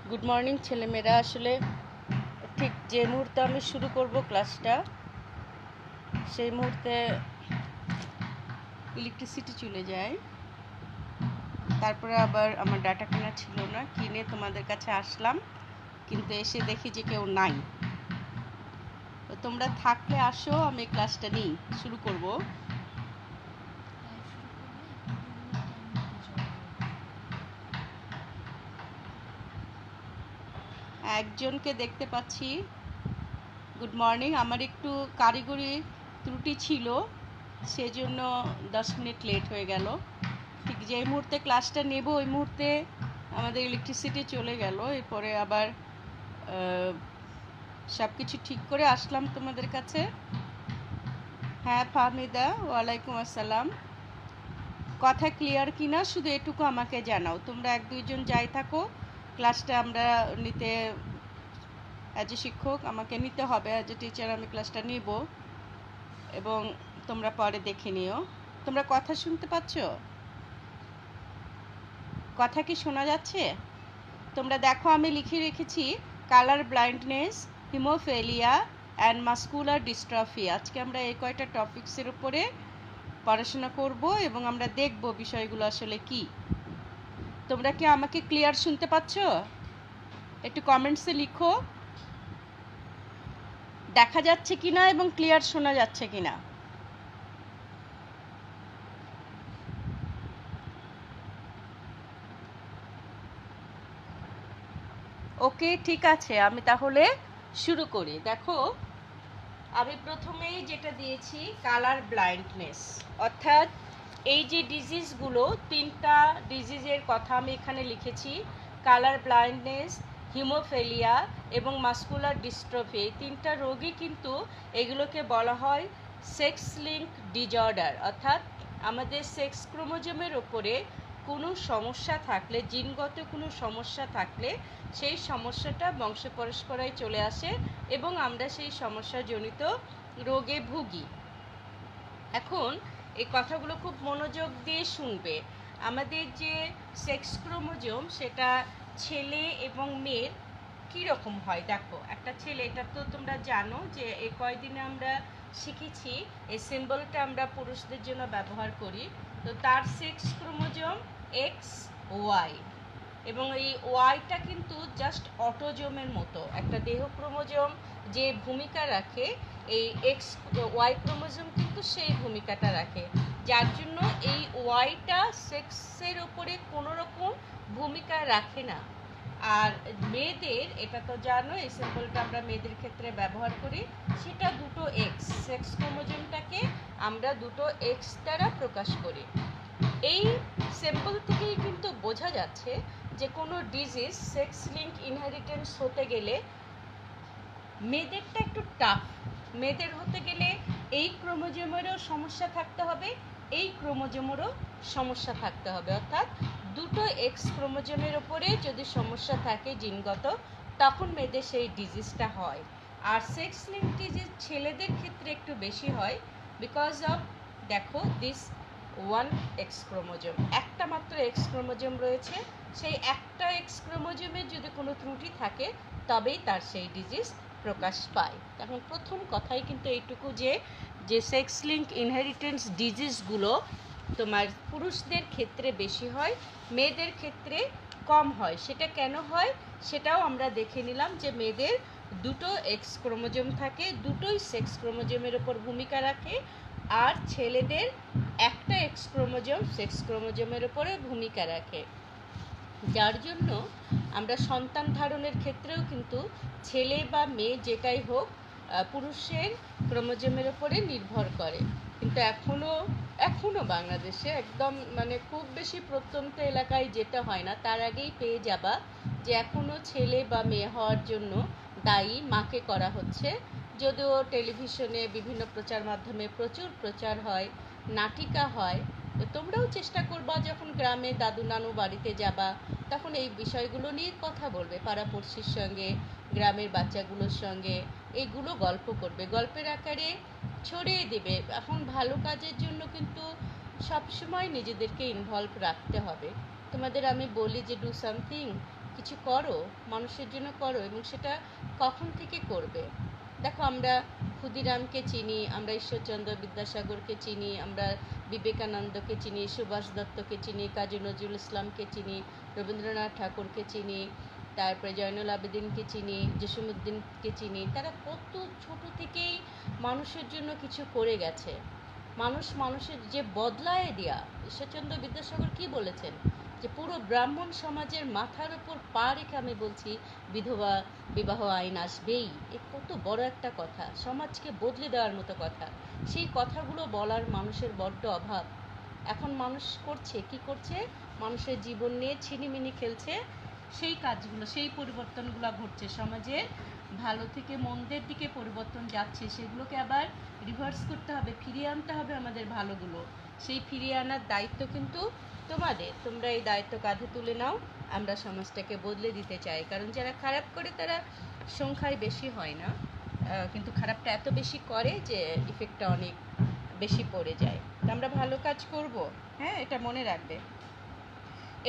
Good morning ছেলেমেয়েরা। আসলে ঠিক যে মুহূর্তে আমি শুরু করব ক্লাসটা সেই মুহূর্তে ইলেকট্রিসিটি চলে যায়। তারপরে আবার আমার ডাটা কেনা ছিল না, কিনে তোমাদের কাছে আসলাম, কিন্তু এসে দেখি যে কেউ নাই। তো তোমরা থাকলে আসো, আমি ক্লাসটা নিই, শুরু করব। একজনকে দেখতে পাচ্ছি। Good morning. আমার একটু কারিগরি ত্রুটি ছিল, সেজন্য 10 মিনিট লেট হয়ে গেল। ঠিক যে মুহূর্তে ক্লাসটা নেব ওই মুহূর্তে আমাদের ইলেকট্রিসিটি চলে গেল। এরপরে আবার সব কিছু ঠিক করে আসলাম তোমাদের কাছে। হ্যাঁ ফাহমিদা, ওয়ালাইকুম আসসালাম। কথা ক্লিয়ার কিনা শুধু এটুকু আমাকে জানাও। তোমরা এক দুইজন যাই থাকো, ক্লাসটা আমরা নিতে, অ্যাজ এ শিক্ষক আমাকে নিতে হবে, অ্যাজ এ টিচার আমি ক্লাসটা নিব এবং তোমরা পরে দেখে নিও। তোমরা কথা শুনতে পাচ্ছ? কথা কি শোনা যাচ্ছে? তোমরা দেখো, আমি লিখে রেখেছি colour blindness, haemophilia and muscular dystrophy. আজকে আমরা এই কয়টা টপিকসের উপরে পড়াশোনা করব এবং আমরা দেখব বিষয়গুলো আসলে কি। তোমরা কি আমাকে ক্লিয়ার শুনতে পাচ্ছ? একটু কমেন্টসে লিখো দেখা যাচ্ছে কিনা এবং ক্লিয়ার শোনা যাচ্ছে কিনা। ওকে, ঠিক আছে, আমি তাহলে শুরু করি। দেখো, আমি প্রথমেই যেটা দিয়েছি কালার ব্লাইন্ডনেস, অর্থাৎ এই যে ডিজিজগুলো, তিনটা ডিজিজের কথা আমি এখানে লিখেছি। কালার ব্লাইন্ডনেস, হিমোফেলিয়া এবং মাস্কুলার ডিস্ট্রফি, এই তিনটা রোগই কিন্তু এগুলোকে বলা হয় সেক্স লিঙ্ক ডিজঅর্ডার। অর্থাৎ আমাদের সেক্স ক্রোমোজোমের ওপরে কোনো সমস্যা থাকলে, জিনগত কোনো সমস্যা থাকলে সেই সমস্যাটা বংশ পরস্পরায় চলে আসে এবং আমরা সেই সমস্যাজনিত রোগে ভুগি। এখন এই কথাগুলো খুব মনোযোগ দিয়ে শুনবে। আমাদের যে সেক্স ক্রোমোজোম, সেটা ছেলে এবং মেয়ের কীরকম হয়। দেখো, একটা ছেলে, এটা তো তোমরা জানো যে এই কয়দিনে আমরা শিখেছি এই সিম্বলটা আমরা পুরুষদের জন্য ব্যবহার করি। তো তার সেক্স ক্রোমোজোম এক্স ওয়াই, এবং এই ওয়াইটা কিন্তু জাস্ট অটোজোমের মতো একটা দেহ ক্রোমোজোম যে ভূমিকা রাখে, এই এক্স ওয়াই ক্রোমোজোম কিন্তু সেই ভূমিকাটা রাখে, যার জন্য এই ওয়াইটা সেক্সের উপরে কোনো রকম ভূমিকা রাখে না। আর মেয়েদের, এটা তো জানো, এই সিম্বলটা আমরা মেয়েদের ক্ষেত্রে ব্যবহার করি, সেটা দুটো এক্স, সেক্স ক্রোমোজোমটাকে আমরা দুটো এক্স দ্বারা প্রকাশ করি। এই সিম্বল থেকেই কিন্তু বোঝা যাচ্ছে যে কোনো ডিজিজ সেক্স লিঙ্ক ইনহেরিটেন্স হতে গেলে মেয়েদেরটা একটু টাফ। মেয়েদের হতে গেলে এই ক্রোমোজোমেরও সমস্যা থাকতে হবে, এই ক্রোমোজোমেরও সমস্যা থাকতে হবে। অর্থাৎ দুটো এক্স ক্রোমোজোমের ওপরে যদি সমস্যা থাকে জিনগত, তখন মেয়েদের সেই ডিজিজটা হয়। আর সেক্স লিঙ্ক ডিজিজ ছেলেদের ক্ষেত্রে একটু বেশি হয়, বিকজ অফ, দেখো, দিস ওয়ান এক্স ক্রোমোজোম, একটা মাত্র এক্স ক্রোমোজোম রয়েছে। সেই একটা এক্স ক্রোমোজোমের যদি কোনো ত্রুটি থাকে তবেই তার সেই ডিজিজ প্রকাশ পায়। এখন প্রথম কথাই কিন্তু এইটুকু যে সেক্স লিঙ্ক ইনহেরিটেন্স ডিজিজগুলো তোমার পুরুষদের ক্ষেত্রে বেশি হয়, মেয়েদের ক্ষেত্রে কম হয়। সেটা কেন হয় সেটাও আমরা দেখে নিলাম, যে মেয়েদের দুটো এক্স ক্রোমোজোম থাকে, দুটোই সেক্স ক্রোমোজোমের ওপর ভূমিকা রাখে, আর ছেলেদের একটা এক্স ক্রোমোজোম সেক্স ক্রোমোজোমের ওপরে ভূমিকা রাখে, যার জন্য আমরা সন্তান ধারণের ক্ষেত্রেও কিন্তু ছেলে বা মেয়ে যেটাই হোক, পুরুষের ক্রোমোজোমের ওপরে নির্ভর করে। কিন্তু এখনও বাংলাদেশে একদম খুব বেশি প্রত্যন্ত এলাকায় যেতে হয় না, তার আগেই পেয়ে যাবা যে এখনও ছেলে বা মেয়ে হওয়ার জন্য দায়ী মাকে করা হচ্ছে। যদিও টেলিভিশনে বিভিন্ন প্রচার মাধ্যমে প্রচুর প্রচার হয়, নাটিকা হয়। তো তোমরাও চেষ্টা করবা, যখন গ্রামে দাদু নানু বাড়িতে যাবা, তখন এই বিষয়গুলো নিয়ে কথা বলবে পাড়াপড়শির সঙ্গে, গ্রামের বাচ্চাগুলোর সঙ্গে, এইগুলো গল্প করবে, গল্পের আকারে ছড়িয়ে দেবে। এখন ভালো কাজের জন্য কিন্তু সবসময় নিজেদেরকে ইনভলভ রাখতে হবে। তোমাদের আমি বলি যে ডু সামথিং, কিছু করো, মানুষের জন্য করো, এবং সেটা কখন থেকে করবে। দেখো, আমরা ক্ষুদিরামকে চিনি, আমরা ঈশ্বরচন্দ্র বিদ্যাসাগরকে চিনি, আমরা বিবেকানন্দকে চিনি, সুভাষ দত্তকে চিনি, কাজী নজরুল ইসলামকে চিনি, রবীন্দ্রনাথ ঠাকুরকে চিনি, তারপরে জয়নুল আবেদিনকে চিনি, জসীমউদ্দিনকে চিনি। তারা কত ছোট থেকেই মানুষের জন্য কিছু করে গেছে। মানুষের যে বদলায় দেয়া, ঈশ্বরচন্দ্র বিদ্যাসাগর কি বলেছেন, যে পুরো ব্রাহ্মণ সমাজের মাথার উপর পা রেখে আমি বলছি বিধবা বিবাহ আইন আসবেই। এ কত বড় একটা কথা, সমাজকে বদলে দেওয়ার মতো কথা। সেই কথাগুলো বলার মানুষের বড্ড অভাব। এখন মানুষ করছে কি করছে, মানুষের জীবন নিয়ে ছিনিমিনি খেলছে। সেই কাজগুলো, সেই পরিবর্তনগুলো ঘটছে, সমাজের ভালো থেকে মন্দের দিকে পরিবর্তন যাচ্ছে। সেগুলোকে আবার রিভার্স করতে হবে, ফিরিয়ে আনতে হবে আমাদের ভালোগুলো। সেই ফিরিয়ে আনার দায়িত্ব কিন্তু তোমাদের। তোমরা এই দায়িত্ব কাঁধে তুলে নাও। আমরা সমাজটাকে বদলে দিতে চাই, কারণ যারা খারাপ করে তারা সংখ্যায় বেশি হয় না, কিন্তু খারাপটা এত বেশি করে যে ইফেক্টটা অনেক বেশি পড়ে যায়। তো আমরা ভালো কাজ করব, হ্যাঁ, এটা মনে রাখবে।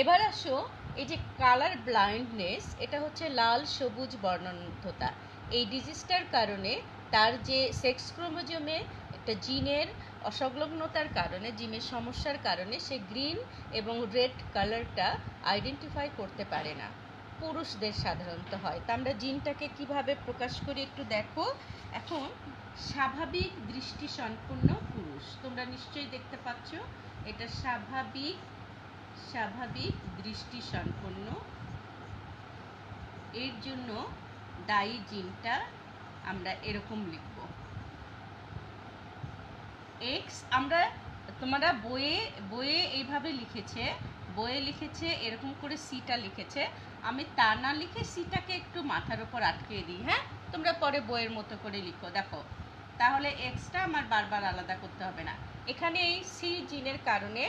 এবার আসো, এই যে কালার ব্লাইন্ডনেস, এটা হচ্ছে লাল সবুজ বর্ণান্ধতা। এই ডিজিজটার কারণে তার যে সেক্স ক্রোমোজোমে একটা জিনের অসংলগ্নতার কারণে, জিনের সমস্যার কারণে সে গ্রিন এবং রেড কালারটা আইডেন্টিফাই করতে পারে না। পুরুষদের সাধারণত হয়। তা আমরা জিনটাকে কিভাবে প্রকাশ করি একটু দেখো। এখন স্বাভাবিক দৃষ্টি সম্পন্ন পুরুষ, তোমরা নিশ্চয়ই দেখতে পাচ্ছ, এটা স্বাভাবিক দৃষ্টি সম্পন্ন। এর জন্য দায়ী জিনটা আমরা এরকম লিখব এক্স। আমরা তোমরা বইয়ে এইভাবে লিখেছে, এরকম করে সিটা লিখেছে। আমি তা না লিখে সিটাকে একটু মাথার উপর আটকিয়ে দিই, হ্যাঁ, তোমরা পরে বইয়ের মতো করে লিখো। দেখো, তাহলে এক্সটা আমার বারবার আলাদা করতে হবে না। এখানে এই সি জিনের কারণে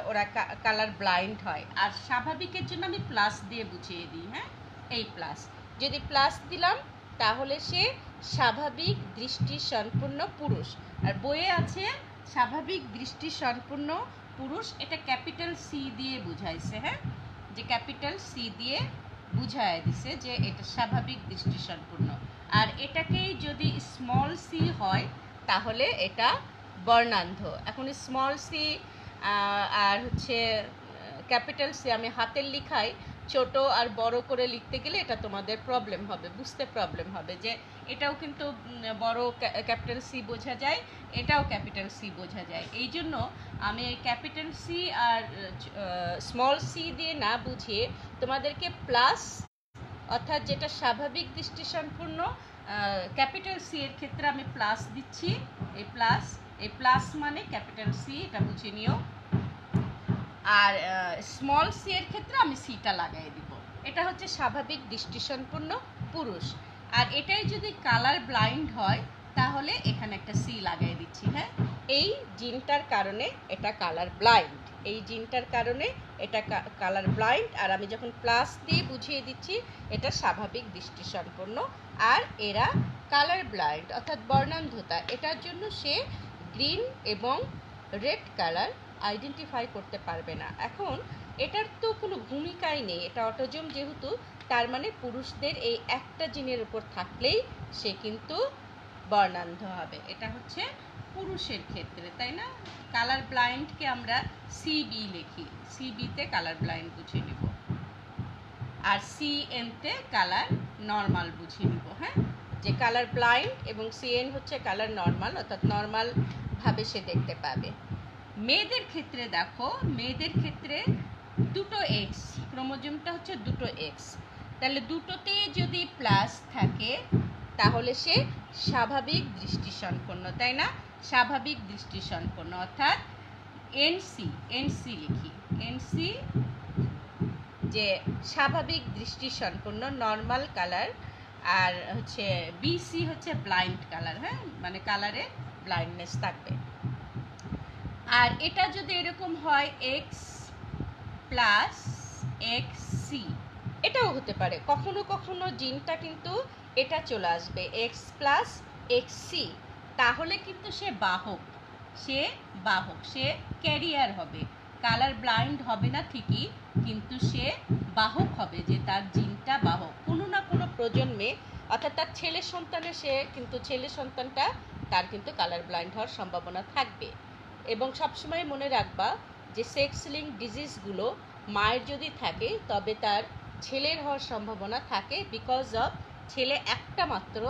ওরা কালার ব্লাইন্ড হয়। আর স্বাভাবিকের জন্য আমি প্লাস দিয়ে বুঝিয়ে দিই, হ্যাঁ, এই প্লাস। যদি প্লাস দিলাম তাহলে সে স্বাভাবিক দৃষ্টি সম্পন্ন পুরুষ। আর বইয়ে আছে স্বাভাবিক দৃষ্টি সম্পন্ন পুরুষ, এটা ক্যাপিটাল সি দিয়ে বুঝাইছে, হ্যাঁ, যে ক্যাপিটাল সি দিয়ে বুঝায় দিছে যে এটা স্বাভাবিক দৃষ্টি সম্পন্ন। আর এটাকেই যদি স্মল সি হয় তাহলে এটা বর্ণান্ধ। এখন স্মল সি আর হচ্ছে ক্যাপিটাল সি আমি হাতের লিখায় ছোট আর বড় করে লিখতে গেলে এটা তোমাদের প্রবলেম হবে, বুঝতে প্রবলেম হবে যে এটাও কিন্তু বড় ক্যাপিটাল সি বোঝা যায়, এটাও ক্যাপিটাল সি বোঝা যায়। এই জন্য আমি ক্যাপিটাল সি আর স্মল সি দিয়ে না বুঝিয়ে তোমাদেরকে প্লাস, অর্থাৎ যেটা স্বাভাবিক দৃষ্টি সম্পূর্ণ ক্যাপিটাল সি এর ক্ষেত্রে আমি প্লাস দিচ্ছি। এই প্লাস মানে ক্যাপিটাল সি, এটা বুঝে নিও। আর স্মল সি এর ক্ষেত্রে আমি সিটা লাগাই দিব। এটা হচ্ছে স্বাভাবিক দৃষ্টি সম্পন্ন পুরুষ। আর এটাই যদি কালার ব্লাইন্ড হয় তাহলে এখানে একটা সি লাগাই দিচ্ছি, হ্যাঁ। এই জিনটার কারণে এটা কালার ব্লাইন্ড, এই জিনটার কারণে এটা কালার ব্লাইন্ড। আর আমি যখন প্লাস দিয়ে বুঝিয়ে দিচ্ছি এটা স্বাভাবিক দৃষ্টি সম্পন্ন। আর এরা কালার ব্লাইন্ড অর্থাৎ বর্ণান্ধতা, এটার জন্য সে গ্রিন এবং রেড কালার আইডেন্টিফাই করতে পারবে না। এখন এটার তো কোনো ভূমিকাই নেই, এটা অটোজম যেহেতু, তার মানে পুরুষদের এই একটা জিনের উপর থাকলেই সে কিন্তু বর্ণান্ধ হবে। এটা হচ্ছে পুরুষের ক্ষেত্রে, তাই না? কালার ব্লাইন্ডকে আমরা সিবি লিখি, সিবিতে কালার ব্লাইন্ড বুঝিয়ে নিব, আর সিএনতে কালার নর্মাল বুঝিয়ে নিব, হ্যাঁ, যে কালার ব্লাইন্ড এবং সিএন হচ্ছে কালার নর্মাল, অর্থাৎ নর্মাল ভাবে সে দেখতে পাবে। মেয়েদের ক্ষেত্রে দেখো, মেয়েদের ক্ষেত্রে দুটো এক্স, ক্রোমোজোমটা হচ্ছে দুটো এক্স, তাহলে দুটোতে যদি প্লাস থাকে তাহলে সে স্বাভাবিক দৃষ্টি সম্পন্ন, তাই না? স্বাভাবিক দৃষ্টি সম্পন্ন অর্থাৎ এনসি লিখি, এনসি যে স্বাভাবিক দৃষ্টি সম্পন্ন নর্মাল কালার। আর হচ্ছে বিসি হচ্ছে ব্লাইন্ড কালার, হ্যাঁ, মানে কালারে ব্লাইন্ডনেস থাকবে। আর এটা যদি এরকম হয় এক্স প্লাস এক্স সি, এটাও হতে পারে। কখনো কখনো জিনটা কিন্তু এটা চলে আসবে এক্স প্লাস এক্স সি, তাহলে কিন্তু সে বাহক, সে ক্যারিয়ার হবে, কালার ব্লাইন্ড হবে না ঠিকই, কিন্তু সে বাহক হবে, যে তার জিনটা বাহক কোনো না কোনো প্রজন্মে, অর্থাৎ তার ছেলে সন্তানে সে কিন্তু ছেলে সন্তানটা তার কিন্তু কালার ব্লাইন্ড হওয়ার সম্ভাবনা থাকবে। এবং সবসময় মনে রাখবা যে সেক্স লিঙ্ক ডিজিজগুলো মায়ের যদি থাকে তবে তার ছেলের হওয়ার সম্ভাবনা থাকে, বিকজ অফ ছেলে একটা মাত্র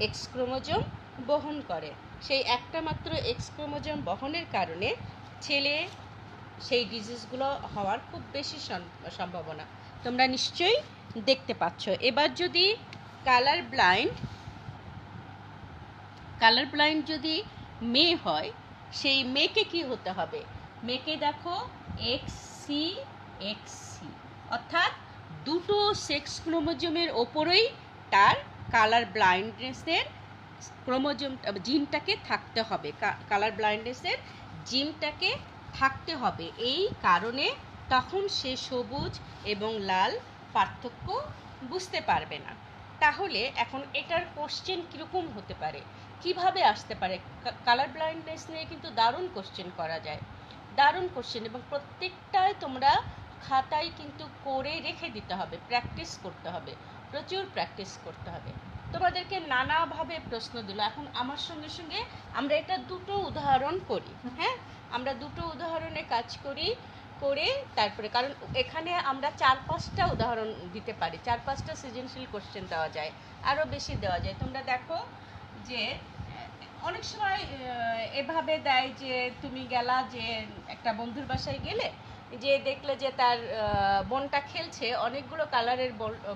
এক্স ক্রোমোজোম বহন করে। সেই একটা মাত্র এক্স ক্রোমোজোম বহনের কারণে ছেলে সেই ডিজিজগুলো হওয়ার খুব বেশি সম্ভাবনা তোমরা নিশ্চয়ই দেখতে পাচ্ছ। এবার যদি কালার ব্লাইন্ড যদি মেয়ে হয়, সেই মেয়েকে কি হতে হবে? মেয়েকে দেখো XC XC, অর্থাৎ দুটো সেক্স ক্রোমোজোমের ওপরেই তার কালার ব্লাইন্ডনেসের ক্রোমোজোম জিনটাকে থাকতে হবে, কালার ব্লাইন্ডনেসের জিনটাকে থাকতে হবে। এই কারণে তখন সে সবুজ এবং লাল পার্থক্য বুঝতে পারবে না। তাহলে এখন এটার কোশ্চেন কীরকম হতে পারে, কিভাবে আসতে পারে? কালার ব্লাইন্ডনেস নিয়ে কিন্তু দারুণ কোশ্চেন করা যায়, দারুণ কোশ্চেন, এবং প্রত্যেকটাই তোমরা খাতায় কিন্তু করে রেখে দিতে হবে, প্র্যাকটিস করতে হবে, প্রচুর প্র্যাকটিস করতে হবে। তোমাদেরকে নানাভাবে প্রশ্ন দিল। এখন আমার সঙ্গে সঙ্গে আমরা এটা দুটো উদাহরণ করি, হ্যাঁ, আমরা দুটো উদাহরণে কাজ করি, করে তারপরে, কারণ এখানে আমরা 4-5টা উদাহরণ দিতে পারি, 4-5টা সৃজনশীল কোশ্চেন দেওয়া যায়, আরও বেশি দেওয়া যায়। তোমরা দেখো যে অনেক সময় এভাবে দেয় যে তুমি গেলা, যে একটা বন্ধুর বাসায় গেলে, যে দেখলে যে তার বোনটা খেলছে, অনেকগুলো কালারের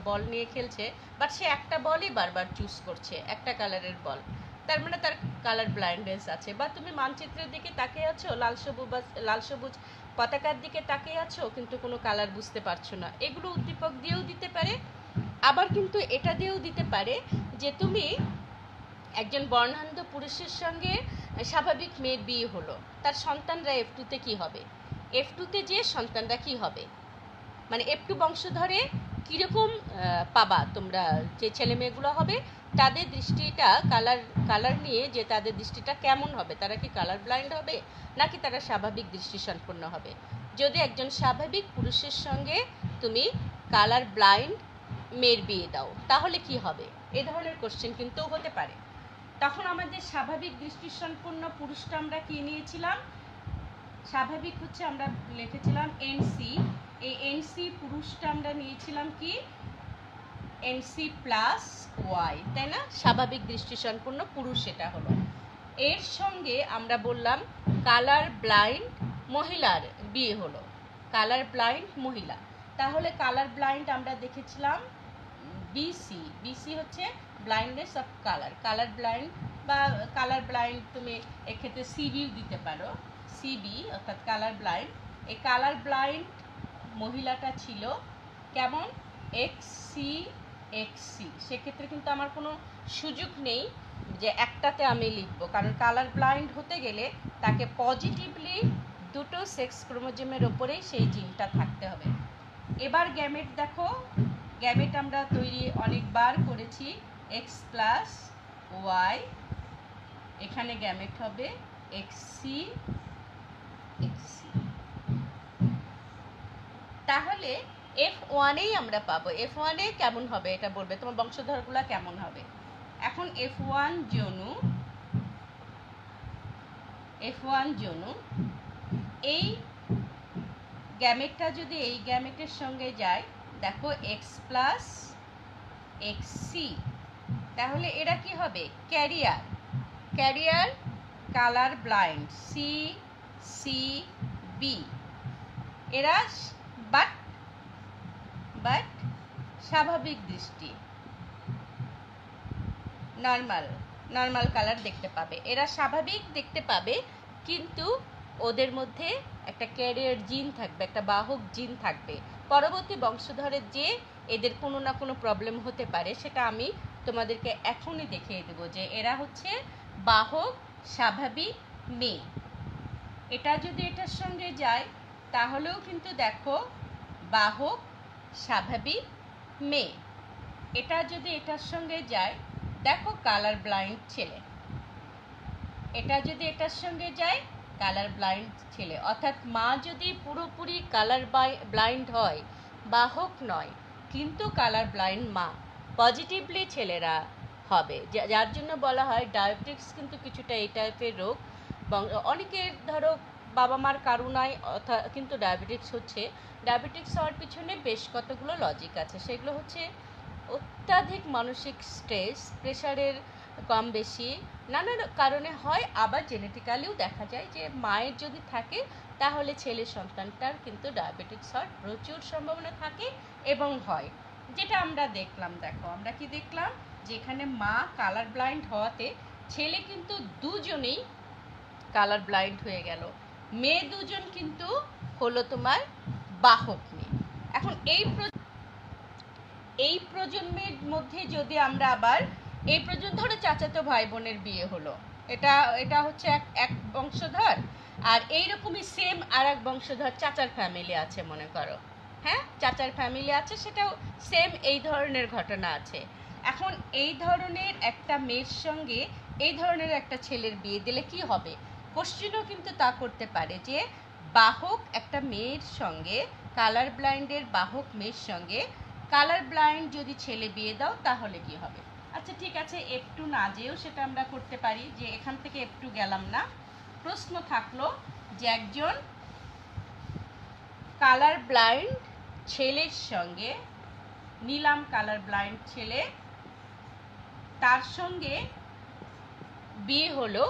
বল নিয়ে খেলছে, বাট সে একটা বলই বারবার চুজ করছে, একটা কালারের বল, তার মানে তার কালার ব্লাইন্ডনেস আছে। বা তুমি মানচিত্রের দিকে তাকিয়ে আছো, লাল সবুজ পতাকার দিকে তাকিয়ে আছো, কিন্তু কোনো কালার বুঝতে পারছো না। এগুলো উদ্দীপক দিয়েও দিতে পারে, আবার কিন্তু এটা দিয়েও দিতে পারে যে তুমি একজন বর্ণাঢ্য পুরুষের সঙ্গে স্বাভাবিক মেয়ের বিয়ে হলো, তার সন্তানরা F2-তে কি হবে, F2-তে যে সন্তানরা কি হবে, মানে F2 বংশধরে কীরকম পাবা তোমরা, যে ছেলে মেয়েগুলো হবে তাদের দৃষ্টিটা কালার নিয়ে, যে তাদের দৃষ্টিটা কেমন হবে, তারা কি কালার ব্লাইন্ড হবে নাকি তারা স্বাভাবিক দৃষ্টি সম্পন্ন হবে। যদি একজন স্বাভাবিক পুরুষের সঙ্গে তুমি কালার ব্লাইন্ড মেয়ের বিয়ে দাও, তাহলে কি হবে? এ ধরনের কোশ্চেন কিন্তু হতে পারে। তখন আমাদের স্বাভাবিক দৃষ্টি সম্পন্ন পুরুষটা আমরা কি নিয়েছিলাম? স্বাভাবিক হচ্ছে আমরা লিখেছিলাম NC, এই NC পুরুষটা আমরা নিয়েছিলাম কি NC+Y, তাই না? স্বাভাবিক দৃষ্টি সম্পন্ন পুরুষ এটা হলো। এর সঙ্গে আমরা বললাম কালার ব্লাইন্ড মহিলার বিয়ে হলো, কালার ব্লাইন্ড মহিলা। তাহলে কালার ব্লাইন্ড আমরা দেখেছিলাম BC হচ্ছে ব্লাইন্ডনেস অফ কালার ব্লাইন্ড, বা কালার ব্লাইন্ড তুমি এক্ষেত্রে CB দিতে পারো, CB অর্থাৎ কালার ব্লাইন্ড। এই কালার ব্লাইন্ড মহিলাটা ছিল কেমন? XC, সেক্ষেত্রে কিন্তু আমার কোনো সুযোগ নেই যে একটাতে আমি লিখবো, কারণ কালার ব্লাইন্ড হতে গেলে তাকে পজিটিভলি দুটো সেক্স ক্রোমোজোমের ওপরেই সেই জিনটা থাকতে হবে। এবার গ্যামেট দেখো, গ্যামেট আমরা তৈরি অনেকবার করেছি, X+Y, এখানে গ্যামেট হবে XC। তাহলে F1-এই আমরা পাবো। F1-এ কেমন হবে এটা বলবে, তোমার বংশধরগুলো কেমন হবে। এখন F1 জনু এই গ্যামেটটা যদি এই গ্যামেটের সঙ্গে যায়, দেখো X+XC, তাহলে এরা কি হবে? ক্যারিয়ার কালার ব্লাইন্ড CB, এরা বাট স্বাভাবিক দৃষ্টি, নর্মাল কালার দেখতে পাবে, এরা স্বাভাবিক দেখতে পাবে, কিন্তু ওদের মধ্যে একটা ক্যারিয়ার জিন থাকবে, একটা বাহক জিন থাকবে। পরবর্তী বংশধরের যে এদের কোনো না কোনো প্রবলেম হতে পারে, সেটা আমি তোমাদেরকে এখনই দেখিয়ে দেবো যে এরা হচ্ছে বাহক স্বাভাবিক মেয়ে। এটা যদি এটার সঙ্গে যায় তাহলেও কিন্তু দেখো বাহক স্বাভাবিক মেয়ে। এটা যদি এটার সঙ্গে যায়, দেখো কালার ব্লাইন্ড ছেলে। এটা যদি এটার সঙ্গে যায়, কালার ব্লাইন্ড ছেলে। অর্থাৎ মা যদি পুরোপুরি কালার ব্লাইন্ড হয়, বাহক নয়, কিন্তু কালার ব্লাইন্ড মা পজিটিভলি ছেলেরা হবে, যার জন্য বলা হয় ডায়াবেটিক্স কিন্তু কিছুটা এই টাইপের রোগ। অনেকের ধরো বাবা মার কারণায় কিন্তু ডায়াবেটিক্স হচ্ছে। ডায়াবেটিক্স হওয়ার পিছনে বেশ কতগুলো লজিক আছে, সেগুলো হচ্ছে অত্যাধিক মানসিক স্ট্রেস, প্রেশারের কম বেশি নানা কারণে হয়। আবার জেনেটিক্যালিও দেখা যায় যে মায়ের যদি থাকে তাহলে ছেলে সন্তানটার কিন্তু ডায়াবেটিক্স হওয়ার প্রচুর সম্ভাবনা থাকে এবং হয়, যেটা আমরা দেখলাম। দেখো আমরা কি দেখলাম, যেখানে মা কালার ব্লাইন্ড হওয়াতে ছেলে কিন্তু দুজনেই কালার ব্লাইন্ড হয়ে গেল, মেয়ে দুজন কিন্তু হলো তোমার বাহক মেয়ে। এখন এই প্রজন্মের মধ্যে যদি আমরা আবার এই প্রজন্ম ধরো চাচাতো ভাই বোনের বিয়ে হলো, এটা হচ্ছে এক বংশধর, আর এইরকমই সেম আর এক বংশধর চাচার ফ্যামিলি আছে মনে করো, হ্যাঁ চাচার ফ্যামিলি আছে, সেটাও সেম এই ধরনের ঘটনা আছে। এখন এই ধরনের একটা মেয়ের সঙ্গে এই ধরনের একটা ছেলের বিয়ে দিলে কি হবে? কোশ্চেনও কিন্তু তা করতে পারে যে বাহক একটা মেয়ের সঙ্গে, কালার ব্লাইন্ডের বাহক মেয়ের সঙ্গে কালার ব্লাইন্ড যদি ছেলে বিয়ে দাও তাহলে কি হবে? আচ্ছা ঠিক আছে, F2 না যেও সেটা আমরা করতে পারি, যে এখান থেকে F2 গেলাম না। প্রশ্ন থাকলো যে একজন কালার ব্লাইন্ড ছেলের সঙ্গে, নিলাম কালার ব্লাইন্ড ছেলে, তার সঙ্গে বিয়ে হলো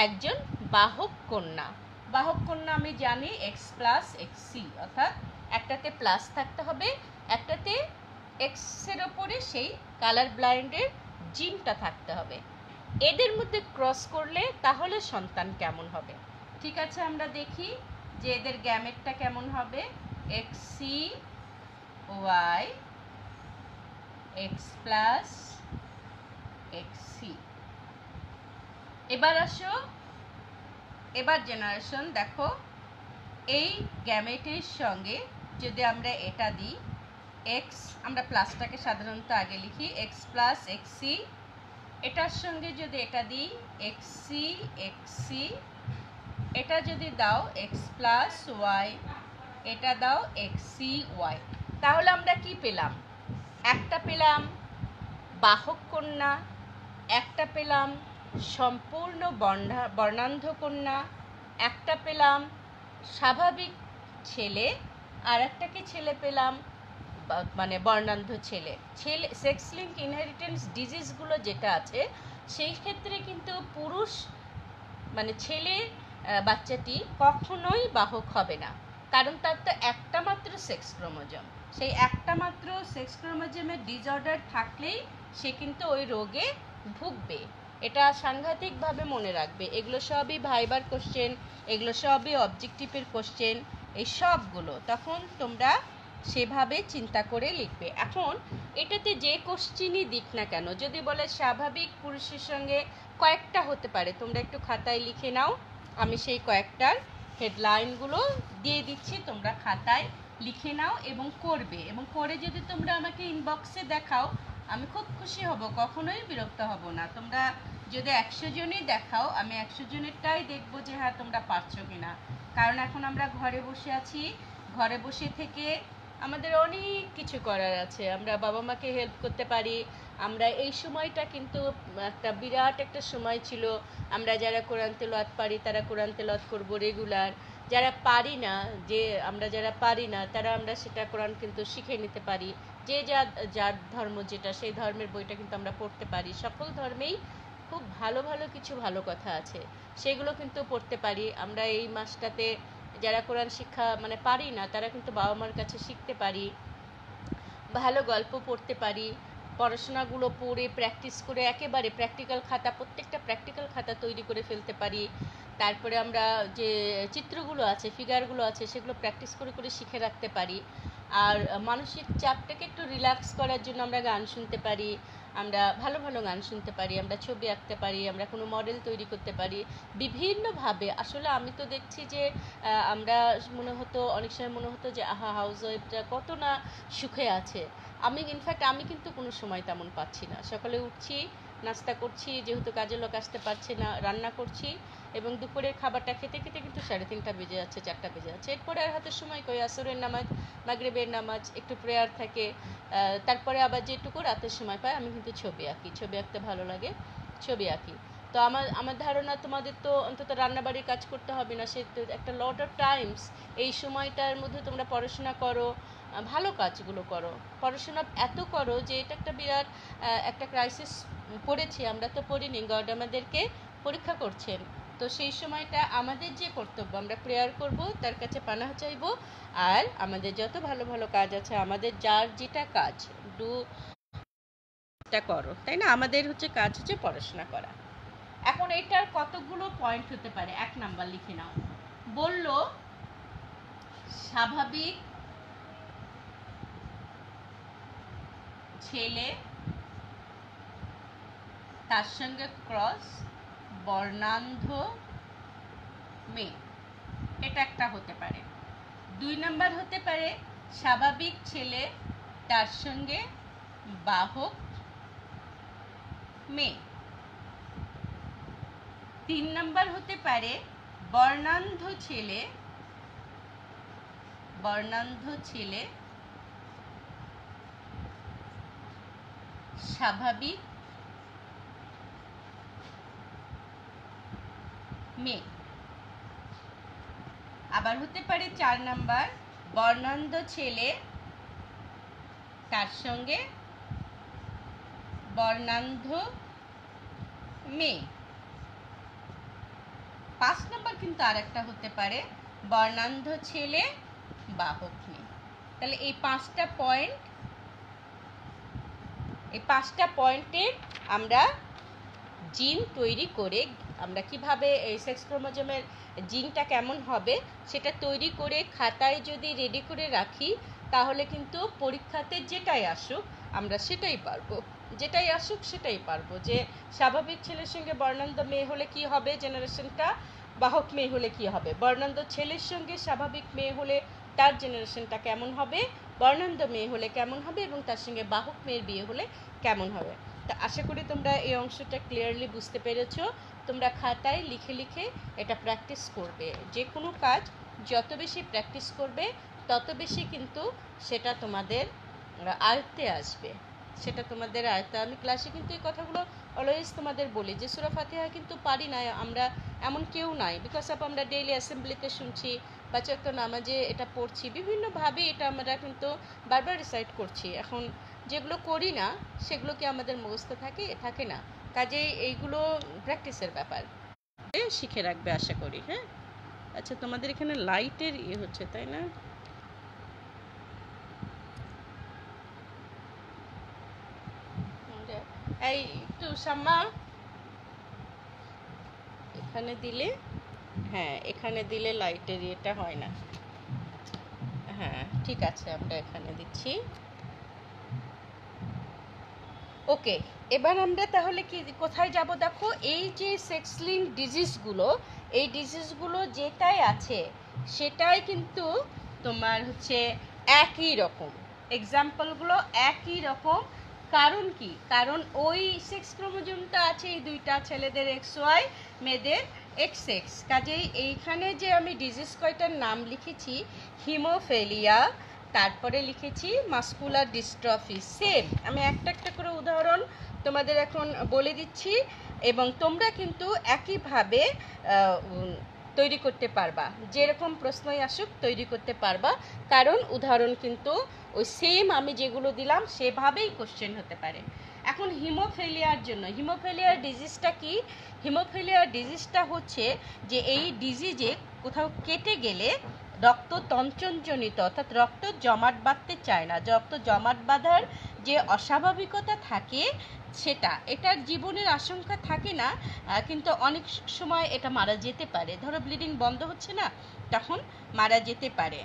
একজন বাহক কন্যা। বাহক কন্যা আমি জানি x প্লাস xc, অর্থাৎ একটাতে প্লাস থাকতে হবে, একটাতে x এর ওপরে সেই কালার ব্লাইন্ডের জিনটা থাকতে হবে। এদের মধ্যে ক্রস করলে তাহলে সন্তান কেমন হবে? ঠিক আছে, আমরা দেখি যে এদের গ্যামেটটা কেমন হবে। xc y x plus xc। এবার আসো, এবার জেনারেশন দেখো, এই গ্যামেটের সঙ্গে যদি আমরা এটা দিই x, আমরা প্লাসটাকে সাধারণত আগে লিখি, x প্লাস xc, এটার সঙ্গে যদি এটা দিই xc xc, এটা যদি দাও x প্লাস y, এটা দাও xc y, তাহলে আমরা কি পেলাম? একটা পেলাম বাহক কন্যা, একটা পেলাম সম্পূর্ণ বর্ণান্ধ কন্যা, একটা পেলাম স্বাভাবিক ছেলে, আর একটাকে ছেলে পেলাম মানে বর্ণান্ধ ছেলে। সেক্স লিঙ্ক ইনহেরিটেন্স ডিজিজগুলো যেটা আছে সেই ক্ষেত্রে কিন্তু পুরুষ মানে ছেলে বাচ্চাটি কখনোই বাহক হবে না, কারণ তার তো একটা মাত্র সেক্স ক্রোমোজোম। সেই একটা মাত্র সেক্স ক্রোমোজোমের ডিসঅর্ডার থাকলেই সে কিন্তু ওই রোগে ভুগবে। এটা সাংঘাতিকভাবে মনে রাখবে। এগুলো সবই ভাইবার কোশ্চেন, এগুলো সবই অবজেক্টিভের কোশ্চেন, এই সবগুলো তখন তোমরা সেভাবে চিন্তা করে লিখবে। এখন এটাতে যে কোশ্চেনই দিক না কেন, যদি বলে স্বাভাবিক পুরুষের সঙ্গে কয়েকটা হতে পারে, তোমরা একটু খাতায় লিখে নাও, আমি সেই কয়েকটার হেডলাইনগুলো দিয়ে দিচ্ছি, তোমরা খাতায় লিখে নাও এবং করবে, এবং করে যদি তোমরা আমাকে ইনবক্সে দেখাও আমি খুব খুশি হব, কখনোই বিরক্ত হব না। তোমরা যদি 100 জনই দেখাও, আমি 100 জনেরটাই দেখবো যে হ্যাঁ তোমরা পারছো কিনা। কারণ এখন আমরা ঘরে বসে আছি, ঘরে বসে থেকে আমাদের অনেক কিছু করার আছে, আমরা বাবা মাকে হেল্প করতে পারি। আমরা এই সময়টা কিন্তু একটা বিরাট একটা সময় ছিল, আমরা যারা কোরআন তেলাওয়াত পারি তারা কোরআন তেলাওয়াত করব রেগুলার, যারা পারি না, আমরা যারা পারি না তারা আমরা সেটা কোরআন কিন্তু শিখে নিতে পারি, যে যার ধর্ম যেটা সেই ধর্মের বইটা কিন্তু আমরা পড়তে পারি। সকল ধর্মেই খুব ভালো ভালো কিছু ভালো কথা আছে, সেগুলো কিন্তু পড়তে পারি। আমরা এই মাসটাতে যারা কোরআন শিক্ষা মানে পারি না তারা কিন্তু বাবা মার কাছে শিখতে পারি, ভালো গল্প পড়তে পারি, পড়াশোনাগুলো পড়ে প্র্যাকটিস করে একেবারে প্র্যাকটিক্যাল খাতা, প্রত্যেকটা প্র্যাকটিক্যাল খাতা তৈরি করে ফেলতে পারি। তারপরে আমরা যে চিত্রগুলো আছে, ফিগারগুলো আছে, সেগুলো প্র্যাকটিস করে করে শিখে রাখতে পারি। আর মানসিক চাপটাকে একটু রিল্যাক্স করার জন্য আমরা গান শুনতে পারি, আমরা ভালো ভালো গান শুনতে পারি, আমরা ছবি আঁকতে পারি, আমরা কোনো মডেল তৈরি করতে পারি বিভিন্নভাবে। আসলে আমি তো দেখছি যে আমরা অনেক সময় মনে হতো যে আহা হাউস ওয়াইফটা কত না সুখে আছে। আমি কিন্তু কোনো সময় তেমন পাচ্ছি না। সকালে উঠছি, নাস্তা করছি, যেহেতু কাজের লোক আসতে পারছে না, রান্না করছি, এবং দুপুরের খাবারটা খেতে খেতে কিন্তু 3:30 বেজে যাচ্ছে, 4টা বেজে যাচ্ছে। এরপরে আর হাতে সময় কই, আসরের নামাজ, মাগরিবের নামাজ, একটু প্রেয়ার থাকে, তারপরে আবার যেটুকু রাতের সময় পাই আমি কিন্তু ছবি আঁকি, ছবি আঁকতে ভালো লাগে, ছবি আঁকি। তো আমার ধারণা তোমাদের তো অন্তত রান্নাবাড়ির কাজ করতে হবে না, সে একটা লট অফ টাইমস এই সময়টার মধ্যে তোমরা পড়াশোনা করো, ভালো কাজগুলো করো, পড়াশোনা এত করো যে এটা একটা বিরাট একটা ক্রাইসিস পড়েছি, আমরা তো পড়িনি, গড আমাদেরকে পরীক্ষা করছেন। তো সেই সময়টা আমাদের যে কর্তব্য, আমরা প্রেয়ার করব, তার কাছে পানাহ চাইব, আর আমাদের যত ভালো ভালো কাজ আছে, আমাদের যার যেটা কাজ করো, তাই না? আমাদের কাজ হচ্ছে পড়াশোনা করা। এখন এটার কতগুলো পয়েন্ট হতে পারে। 1 নাম্বার লিখে নাও, বলল স্বাভাবিক ছেলে, তার সঙ্গে ক্রস বর্ণান্ধ মেয়ে, এটা একটা হতে পারে। 2 নাম্বার হতে পারে স্বাভাবিক ছেলে, তার সঙ্গে বাহক মেয়ে। 3 নাম্বার হতে পারে বর্ণান্ধ ছেলে, স্বাভাবিক মেয়ে। আবার হতে পারে 4 নাম্বার বর্ণান্ধ ছেলে, তার সঙ্গে বর্ণান্ধ মেয়ে। 5 নাম্বার কিন্তু আরেকটা হতে পারে বর্ণান্ধ ছেলে, বাহক মেয়ে। তাহলে এই 5টা পয়েন্ট, এই 5টা পয়েন্টে আমরা জিন তৈরি করে, আমরা কিভাবে এই সেক্স ক্রোমোজোমের জিনটা কেমন হবে সেটা তৈরি করে খাতায় যদি রেডি করে রাখি, তাহলে কিন্তু পরীক্ষাতে যেটাই আসুক আমরা সেটাই পারবো, যেটাই আসুক সেটাই পারবো। যে স্বাভাবিক ছেলের সঙ্গে বর্ণান্ধ মেয়ে হলে কি হবে জেনারেশনটা, বাহক মেয়ে হলে কি হবে, বর্ণান্ধ ছেলের সঙ্গে স্বাভাবিক মেয়ে হলে তার জেনারেশনটা কেমন হবে, বর্ণান্ধ মেয়ে হলে কেমন হবে, এবং তার সঙ্গে বাহক মেয়ের বিয়ে হলে কেমন হবে। তা আশা করি তোমরা এই অংশটা ক্লিয়ারলি বুঝতে পেরেছো। তোমরা খাতায় লিখে লিখে এটা প্র্যাকটিস করবে। যে কোনো কাজ যত বেশি প্র্যাকটিস করবে তত বেশি কিন্তু সেটা তোমাদের আয়ত্তে আসবে, সেটা তোমাদের আয়ত্তে। আমি ক্লাসে কিন্তু এই কথাগুলো অলওয়েজ তোমাদের বলি যে সূরা ফাতিহা কিন্তু পারি না আমরা, এমন কেউ নাই, বিকজ অফ আমরা ডেইলি অ্যাসেম্বলিতে শুনছি, পাঁচ ওয়াক্ত নামাজে এটা পড়ছি, বিভিন্নভাবে এটা আমরা কিন্তু বারবার রিসাইট করছি। এখন যেগুলো করি না সেগুলো কি আমাদের মুখস্থ থাকে না, কাজেই এইগুলো প্র্যাকটিসের ব্যাপার, শিখে রাখবে আশা করি। হ্যাঁ, আচ্ছা, তোমাদের এখানে লাইটের হচ্ছে তাই না? এই একটু সাম্মা এখানে দিলে, হ্যাঁ এখানে দিলে লাইটের এটা হয় না। হ্যাঁ ঠিক আছে, আমরা এখানে দিচ্ছি। ওকে, এবার আমরা তাহলে কি কোথায় যাব দেখো। এই যে সেক্স লিঙ্ক ডিজিজগুলো, এই ডিজিজগুলো যেটাই আছে সেটাই কিন্তু তোমার একই রকম, এক্সাম্পলগুলো একই রকম। কারণ কি, কারণ ওই সেক্স ক্রোমোজোমটা আছে এই দুইটা, ছেলেদের XY, মেয়েদের XX। কাজেই এইখানে যে আমি ডিজিজ কয়টার নাম লিখেছি, হিমোফেলিয়া, তারপরে লিখেছি মাসকুলার ডিস্ট্রফি, সেম আমি একটা একটা করে উদাহরণ তোমাদের এখন বলে দিচ্ছি, এবং তোমরা কিন্তু একইভাবে তৈরি করতে পারবা, যেরকম প্রশ্নই আসুক তৈরি করতে পারবা, কারণ উদাহরণ কিন্তু ওই সেম আমি যেগুলো দিলাম সেভাবেই কোশ্চেন হতে পারে। এখন হিমোফেলিয়ার জন্য, হিমোফেলিয়ার ডিজিজটা কি? হিমোফেলিয়ার ডিজিজটা হচ্ছে যে এই ডিজিজে কোথাও কেটে গেলে রক্ত তঞ্চনজনিত, অর্থাৎ রক্ত জমাট বাঁধতে চায় না, রক্ত জমাট বাঁধার যে অস্বাভাবিকতা থাকে সেটা, এটার জীবনের আশঙ্কা থাকে না, কিন্তু অনেক সময় এটা মারা যেতে পারে। ধরো ব্লিডিং বন্ধ হচ্ছে না, তখন মারা যেতে পারে।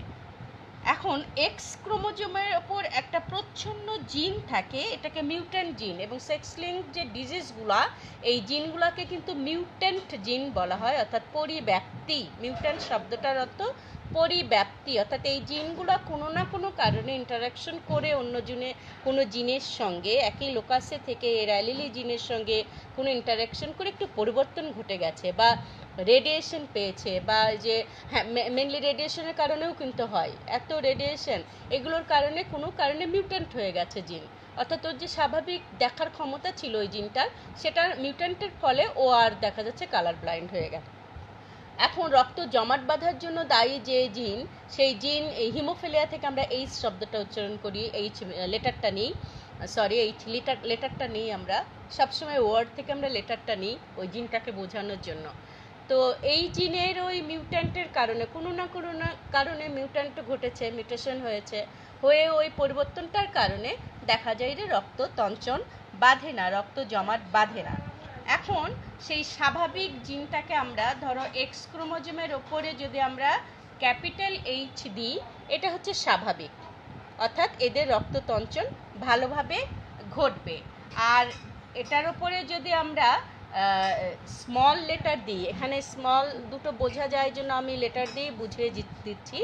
এখন এক্স ক্রোমোজোমের ওপর একটা প্রচ্ছন্ন জিন থাকে, এটাকে মিউট্যান্ট জিন, এবং সেক্স লিঙ্ক যে ডিজিজগুলা এই জিনগুলোকে কিন্তু মিউট্যান্ট জিন বলা হয়, অর্থাৎ পরিব্যাপ্তি। মিউট্যান্ট শব্দটার অর্থ পরিব্যাপ্তি, অর্থাৎ এই জিনগুলো কোনো না কোনো কারণে ইন্টারাকশন করে অন্য কোনো জিনের সঙ্গে, একই লোকাসে থেকে এর অ্যালিলি জিনের সঙ্গে কোনো ইন্টারাকশন করে একটু পরিবর্তন ঘটে গেছে, বা রেডিয়েশন পেয়েছে, বা যে হ্যাঁ মেনলি রেডিয়েশনের কারণেও কিন্তু হয়, এত রেডিয়েশন এগুলোর কারণে কোনো কারণে মিউট্যান্ট হয়ে গেছে জিন, অর্থাৎ ওর যে স্বাভাবিক দেখার ক্ষমতা ছিল ওই জিনটার, সেটার মিউট্যান্টের ফলে ও আর দেখা যাচ্ছে কালার ব্লাইন্ড হয়ে গেল। এখন রক্ত জমাট বাঁধার জন্য দায়ী যে জিন, সেই জিন হিমোফিলিয়া থেকে আমরা এইচ শব্দটা উচ্চারণ করি, এইচ লেটারটা নিই, সরি এইচ লেটারটা নিই, আমরা সবসময় ওয়ার্ড থেকে আমরা লেটারটা নিই ওই জিনটাকে বোঝানোর জন্য। তো এই জিনের ওই মিউট্যান্টের কারণে কোনো না কারণে মিউট্যান্ট ঘটেছে, মিউটেশন হয়েছে, হয়ে ওই পরিবর্তনটার কারণে দেখা যায় যে রক্ত তঞ্চন বাঁধে না, রক্ত জমাট বাঁধে না। এখন সেই স্বাভাবিক জিনটাকে আমরা ধরো এক্স ক্রোমোজোমের ওপরে যদি আমরা ক্যাপিটাল এইচ দিই, এটা হচ্ছে স্বাভাবিক, অর্থাৎ এদের রক্ততঞ্চন ভালোভাবে ঘটবে। আর এটার ওপরে যদি আমরা স্মল লেটার দিই, এখানে স্মল দুটো বোঝা যায় জন্য আমি লেটার দিয়ে বুঝিয়ে দিচ্ছি,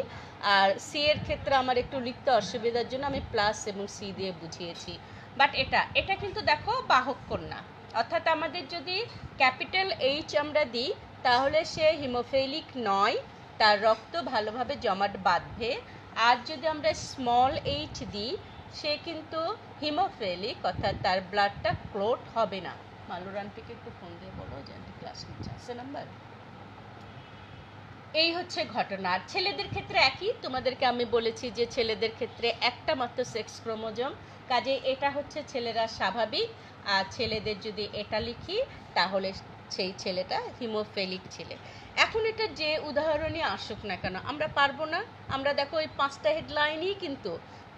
আর সি এর ক্ষেত্রে আমার একটু লিখতে অসুবিধার জন্য আমি প্লাস এবং সি দিয়ে বুঝিয়েছি। বাট এটা কিন্তু দেখো বাহক কন্যা, অর্থাৎ আমাদের যদি ক্যাপিটাল এইচ আমরা দিই তাহলে সে হিমোফিলিক নয়, তার রক্ত ভালোভাবে জমাট বাঁধবে। আর যদি আমরা স্মল এইচ দিই সে কিন্তু হিমোফিলিক, অর্থাৎ তার ব্লাডটা ক্লট হবে না। মালুর আন্টিকে একটু ফোন দিয়ে বলো যে আন্টি ক্লাস নিচ্ছে, আছে নাম্বার। এই হচ্ছে ঘটনা। আর ছেলেদের ক্ষেত্রে একই, তোমাদেরকে আমি বলেছি যে ছেলেদের ক্ষেত্রে একটা মাত্র সেক্স ক্রোমোজোম, কাজে এটা হচ্ছে ছেলেরা স্বাভাবিক। আর ছেলেদের যদি এটা লিখি তাহলে সেই ছেলেটা হিমোফিলিক ছেলে। এখন এটা যে উদাহরণই আসুক না কেন আমরা পারবো না। আমরা দেখো ওই 5টা হেডলাইনই কিন্তু,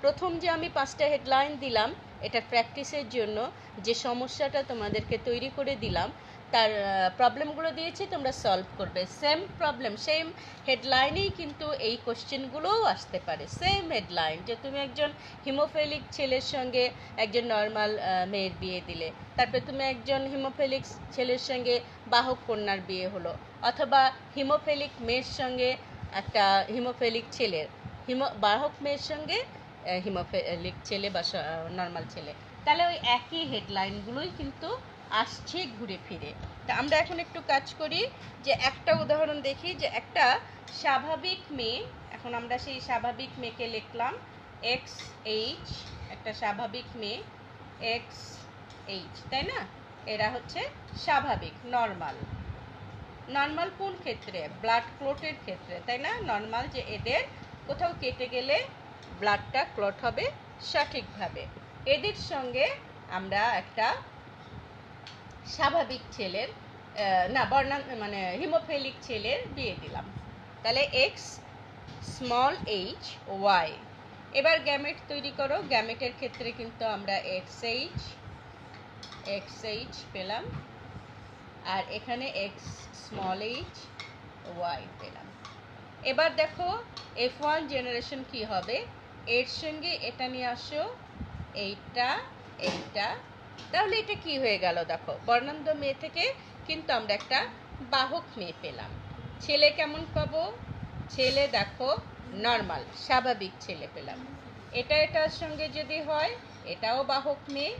প্রথম যে আমি 5টা হেডলাইন দিলাম এটা প্র্যাকটিসের জন্য, যে সমস্যাটা তোমাদেরকে তৈরি করে দিলাম তার প্রবলেমগুলো দিয়েছি, তোমরা সলভ করবে। সেম প্রবলেম সেম হেডলাইনেই কিন্তু এই কোশ্চেনগুলোও আসতে পারে। সেম হেডলাইন, যে তুমি একজন হিমোফিলিক ছেলের সঙ্গে একজন নর্মাল মেয়ের বিয়ে দিলে, তারপরে তুমি একজন হিমোফিলিক ছেলের সঙ্গে বাহক কন্যার বিয়ে হলো, অথবা হিমোফিলিক মেয়ের সঙ্গে একটা হিমোফিলিক ছেলের, বাহক মেয়ের সঙ্গে হিমোফিলিক ছেলে বা নর্মাল ছেলে, তাহলে ওই একই হেডলাইনগুলোই কিন্তু আসছে ঘুরে ফিরে। তা আমরা এখন একটু কাজ করি, যে একটা উদাহরণ দেখি, যে একটা স্বাভাবিক মেয়ে, এখন আমরা সেই স্বাভাবিক মেয়েকে লিখলাম এক্স এইচ, একটা স্বাভাবিক মেয়ে এক্স এইচ, তাই না? এরা হচ্ছে স্বাভাবিক, নর্মাল। নর্মাল কোন ক্ষেত্রে? ব্লাড ক্লটের ক্ষেত্রে, তাই না? নর্মাল যে এদের কোথাও কেটে গেলে ব্লাডটা ক্লট হবে সঠিকভাবে। এদের সঙ্গে আমরা একটা স্বাভাবিক ছেলের না মানে হিমোফিলিক ছেলের বিয়ে দিলাম, তাহলে এক্স স্মল এইচ ওয়াই। এবার গ্যামেট তৈরি করো। গ্যামেটের ক্ষেত্রে কিন্তু আমরা এক্স এইচ পেলাম, আর এখানে এক্স স্মল এইচ ওয়াই পেলাম। এবার দেখো F1 জেনারেশন কি হবে, এর সঙ্গে এটা নিয়ে আসো, এইটা, তাহলে এটা কি হয়ে গেল দেখো, বর্ণান্ধ মেয়ে থেকে কিন্তু আমরা একটা বাহক মেয়ে পেলাম। ছেলে কেমন পাবো? ছেলে দেখো নর্মাল স্বাভাবিক ছেলে পেলাম। এটার সঙ্গে যদি হয় এটাও বাহক মেয়ে,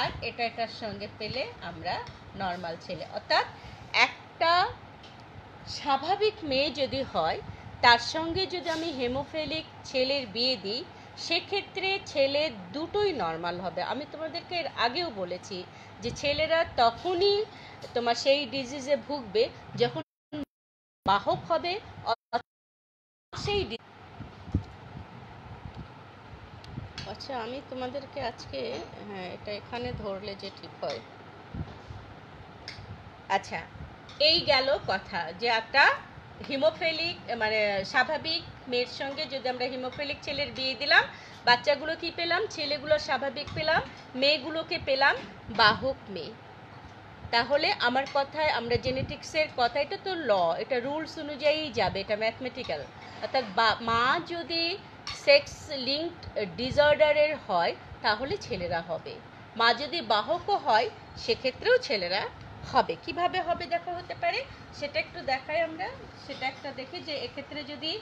আর এটার সঙ্গে পেলে আমরা নর্মাল ছেলে। অর্থাৎ একটা স্বাভাবিক মেয়ে যদি হয় তার সঙ্গে যদি আমি হেমোফিলিক ছেলের বিয়ে দিই, সেক্ষেত্রে ছেলে দুটোই নর্মাল হবে। আমি তোমাদেরকে এর আগেও বলেছি যে ছেলেরা তখনই তোমার সেই ডিজিজে ভুগবে যখন বাহক হবে, সেই আচ্ছা আমি তোমাদেরকে আজকে, হ্যাঁ এটা এখানে ধরলে যে ঠিক হয়। আচ্ছা এই গেল কথা, যে একটা হিমোফিলিক মানে স্বাভাবিক মেয়ের সঙ্গে যদি আমরা হিমোফিলিক ছেলের বিয়ে দিলাম, বাচ্চাগুলো কি পেলাম? ছেলেগুলো স্বাভাবিক পেলাম, মেয়েগুলোকে পেলাম বাহক মেয়ে। তাহলে আমার কথায়, আমরা জেনেটিক্সের কথা, এটা তো ল, এটা রুলস অনুযায়ী যাবে, এটা ম্যাথমেটিক্যাল। অর্থাৎ মা যদি সেক্স লিঙ্কড ডিসঅর্ডারের হয় তাহলে ছেলেরা হবে, মা যদি বাহকও হয় সেক্ষেত্রেও ছেলেরা হবে। কিভাবে হবে দেখো হতে পারে, সেটা একটু দেখাই আমরা। সেটা একটা দেখি যে এক্ষেত্রে যদি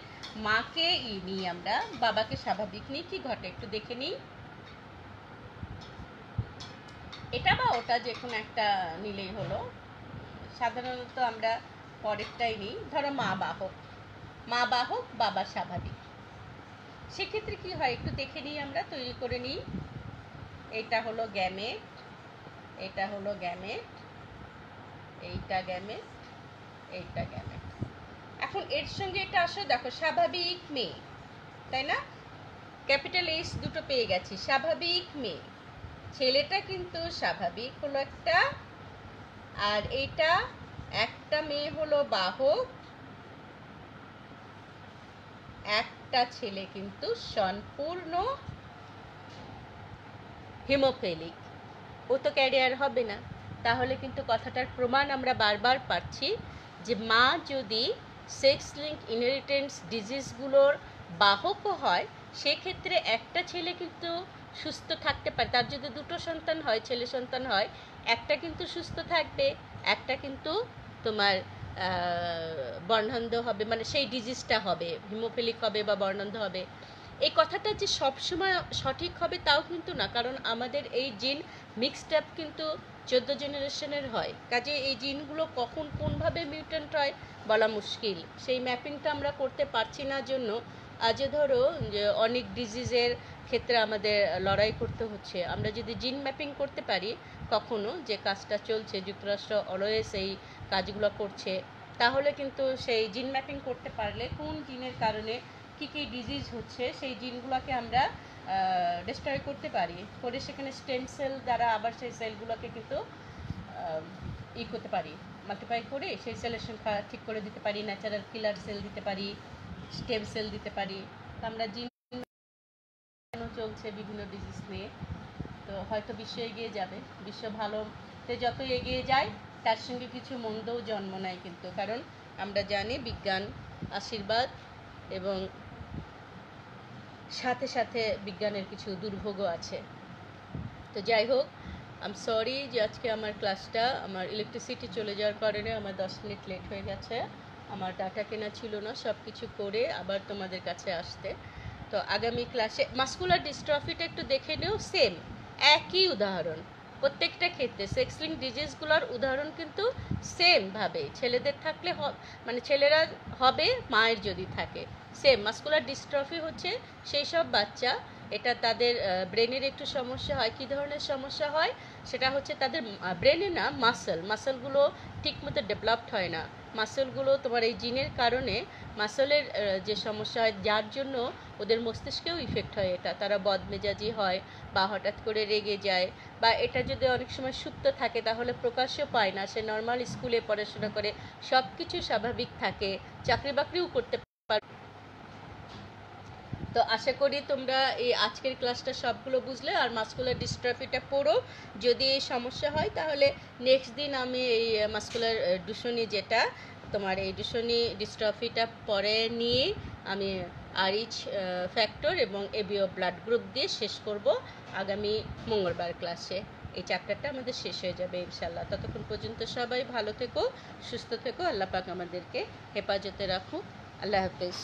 মাকে নিই আমরা, বাবাকে স্বাভাবিক নিই, কি ঘটে একটু দেখে নিই। এটা বা ওটা যে কোনো একটা নিলেই হলো, সাধারণত আমরা পরেরটাই নিই। ধরো মা বাহক, বাবা স্বাভাবিক। সেক্ষেত্রে কি হয় একটু দেখে নিই, আমরা তৈরি করে নিই। এটা হলো গ্যামেট, এটা হলো গ্যামেট, এইটা গ্যামেট, এইটা গ্যামেট। এখন এর সঙ্গে এটা আসো, দেখো স্বাভাবিক মেয়ে, তাই না? ক্যাপিটাল এইচ দুটো পেয়ে গেছি, স্বাভাবিক মেয়ে। ছেলেটা কিন্তু স্বাভাবিক হলো একটা, আর এইটা একটা মেয়ে হলো বাহক, একটা ছেলে কিন্তু সম্পূর্ণ হিমোফিলিক। ও তো ক্যারিয়ার হবে না। তাহলে কিন্তু কথাটার প্রমাণ আমরা বারবার পাচ্ছি যে মা যদি সেক্স লিঙ্ক ইনহেরিটেন্স ডিজিজগুলোর বাহকও হয়, সেক্ষেত্রে একটা ছেলে কিন্তু সুস্থ থাকতে পারে। তার যদি দুটো সন্তান হয়, ছেলে সন্তান হয়, একটা কিন্তু সুস্থ থাকবে, একটা কিন্তু তোমার বর্ণান্ধ হবে, মানে সেই ডিজিজটা হবে, হিমোফিলিক হবে বা বর্ণান্ধ হবে। এই কথাটা যে সবসময় সঠিক হবে তাও কিন্তু না, কারণ আমাদের এই জিন মিক্সড আপ কিন্তু 14 জেনারেশনের হয়। কাজে এই জিনগুলো কখন কোনভাবে মিউট্যান্ট হয় বলা মুশকিল। সেই ম্যাপিংটা আমরা করতে পারছি না জন্য আজ ধরো যে অনেক ডিজিজের ক্ষেত্রে আমাদের লড়াই করতে হচ্ছে। আমরা যদি জিন ম্যাপিং করতে পারি কখনো, যে কাজটা চলছে, যুক্তরাষ্ট্র অলওয়েজ এই কাজগুলো করছে, তাহলে কিন্তু সেই জিন ম্যাপিং করতে পারলে কোন জিনের কারণে কী কী ডিজিজ হচ্ছে সেই জিনগুলোকে আমরা ডিস্ট্রয় করতে পারি, করে সেখানে স্টেম সেল দ্বারা আবার সেই সেলগুলোকে কিন্তু করতে পারি, মাল্টিপ্লাই করে সেই সেলের সংখ্যা ঠিক করে দিতে পারি, ন্যাচারাল কিলার সেল দিতে পারি, স্টেম সেল দিতে পারি। তো আমরা জিন চলছে বিভিন্ন ডিজিজ নিয়ে, তো হয়তো বিশ্ব এগিয়ে যাবে। বিশ্ব ভালোতে যত এগিয়ে যায় তার সঙ্গে কিছু মন্দও জন্ম নেয় কিন্তু, কারণ আমরা জানি বিজ্ঞান আশীর্বাদ এবং সাথে সাথে বিজ্ঞানের কিছু দুর্ভোগও আছে। তো যাই হোক, আই এম সরি যে আজকে আমার ক্লাসটা, আমার ইলেকট্রিসিটি চলে যাওয়ার কারণে আমার 10 মিনিট লেট হয়ে গেছে। আমার ডাটা কেনা ছিল না, সব কিছু করে আবার তোমাদের কাছে আসতে। তো আগামী ক্লাসে মাস্কুলার ডিস্ট্রফিটা একটু দেখে নিও। সেম একই উদাহরণ, প্রত্যেকটা ক্ষেত্রে সেক্স লিঙ্ক ডিজিজগুলোর উদাহরণ কিন্তু সেমভাবে ছেলেদের থাকলে মানে ছেলেরা হবে মায়ের যদি থাকে। সেম মাস্কুলার ডিস্ট্রফি হচ্ছে সেই সব বাচ্চা, এটা তাদের ব্রেনের একটু সমস্যা হয়। কী ধরনের সমস্যা হয় সেটা হচ্ছে তাদের ব্রেনে না, মাসলগুলো ঠিকমতো ডেভেলপড হয় না। মাসলগুলো তোমার এই জিনের কারণে মাসলের যে সমস্যা হয়, যার জন্য ওদের মস্তিষ্কেও ইফেক্ট হয়। এটা তারা বদমেজাজি হয় বা হঠাৎ করে রেগে যায়, বা এটা যদি অনেক সময় সুপ্ত থাকে তাহলে প্রকাশ্য পায় না। সে নর্মাল স্কুলে পড়াশোনা করে সব কিছু স্বাভাবিক থাকে, চাকরি বাকরিও করতে পারে। তো আশা করি তোমরা এই আজকের ক্লাসটা সবগুলো বুঝলে, আর মাস্কুলার ডিস্ট্রফিটা পড়ো। যদি এই সমস্যা হয় তাহলে নেক্সট দিন আমি এই মাস্কুলার ডুশনি, যেটা তোমার এই ডুশনি ডিস্ট্রফিটা পরে নিয়ে আমি আরইচ ফ্যাক্টর এবং এবিও ব্লাড গ্রুপ দিয়ে শেষ করব আগামী মঙ্গলবার ক্লাসে। এই চ্যাপ্টারটা আমাদের শেষ হয়ে যাবে ইনশাল্লাহ। ততক্ষণ পর্যন্ত সবাই ভালো থেকো, সুস্থ থেকো, আল্লাহ পাক আমাদেরকে হেফাজতে রাখুক। আল্লাহ হাফেজ।